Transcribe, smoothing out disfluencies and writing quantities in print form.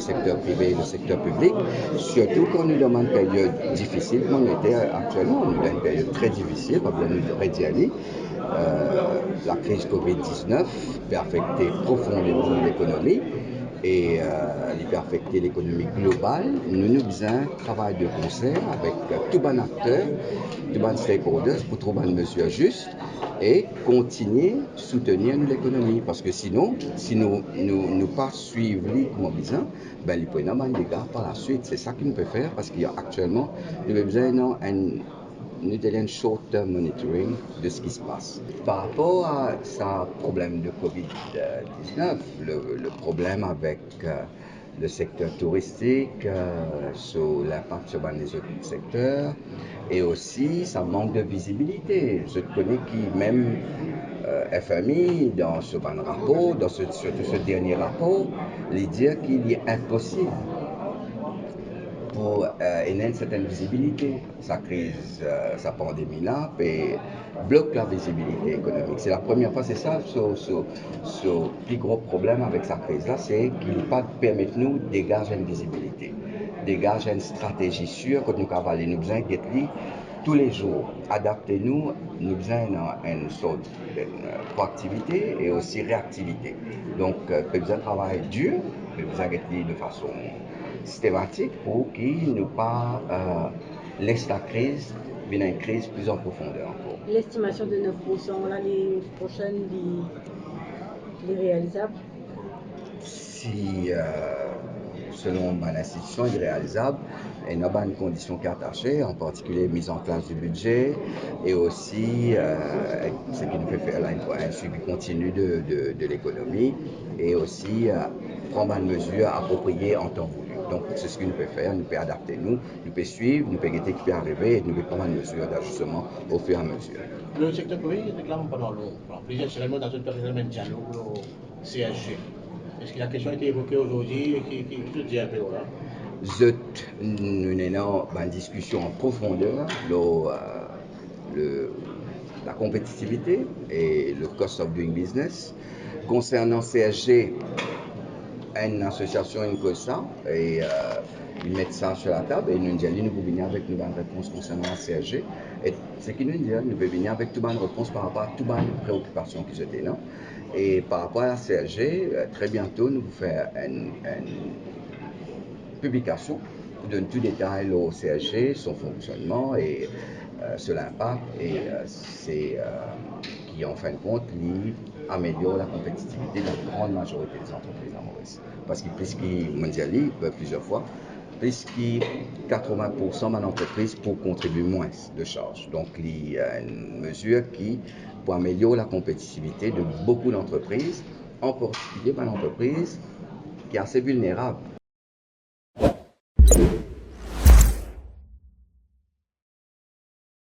secteur privé et le secteur public, surtout quand nous dans une période difficile, comme on était actuellement, nous dans une période très difficile, comme nous devrait dire, la crise Covid-19 peut affecter profondément l'économie et il peut affecter l'économie globale. Nous nous besoin travailler de concert avec tous les acteurs, tous les stakeholders pour trouver une mesure juste et continuer à soutenir l'économie. Parce que sinon, si nous pas suivre comme besoin, ben, il peut y avoir des dégâts par la suite. C'est ça qu'il peut faire parce qu'actuellement, nous avons besoin nous avons un short-term monitoring de ce qui se passe. Par rapport à ce problème de Covid-19, le problème avec le secteur touristique, sur l'impact sur les autres secteurs, et aussi ça manque de visibilité. Je connais qui même FMI, dans ce rapport, surtout ce dernier rapport, il dit qu'il est impossible pour une certaine visibilité. Sa crise, sa pandémie-là, bloque la visibilité économique. C'est la première fois, c'est ça, le plus gros problème avec sa crise-là, c'est qu'il ne pas permettre nous de dégager une visibilité, dégager une stratégie sûre que nous avons nous besoin d'être tous les jours. Adaptez-nous, nous besoin une sorte de proactivité et aussi réactivité. Donc, nous besoin de travail dur, nous besoin d'être de façon systématique pour qu'il ne pas laisse la crise venir une crise plus en profondeur encore. L'estimation de 9% l'année prochaine, est réalisable? Si, selon l'institution, il est réalisable, il y a une condition qui est attachée, en particulier mise en place du budget et aussi ce qui nous fait faire là, un suivi continu de l'économie et aussi prendre une mesure appropriée en temps voulu. Donc, c'est ce que nous pouvons faire, nous pouvons adapter, nous pouvons suivre, nous pouvons guetter qui peut arriver et nous pouvons prendre une mesure d'ajustement au fur et à mesure. Le secteur privé réclame pendant plusieurs semaines dans une période de dialogue au CSG. Est-ce que la question a été évoquée aujourd'hui et qui se dit un peu là? Nous avons une discussion en profondeur, la compétitivité et le cost of doing business. Concernant CSG, une association, une COSA, et ils mettent ça sur la table et nous disons, nous pouvons venir avec une réponse concernant la CSG. Et ce qui nous dit, nous pouvons venir avec toute une réponse par rapport à toutes les préoccupations qui étaient là. Et par rapport à la CSG, très bientôt, nous allons faire une publication pour donner tout détail au CSG, son fonctionnement et sur l'impact et c'est qui en fin de compte améliore la compétitivité de la grande majorité des entreprises à Maurice. Parce que puisqu'il mondialise plusieurs fois, puisqu'il 80% de l'entreprise pour contribuer moins de charges. Donc il y a une mesure qui pour améliorer la compétitivité de beaucoup d'entreprises, en particulier une entreprise qui est assez vulnérable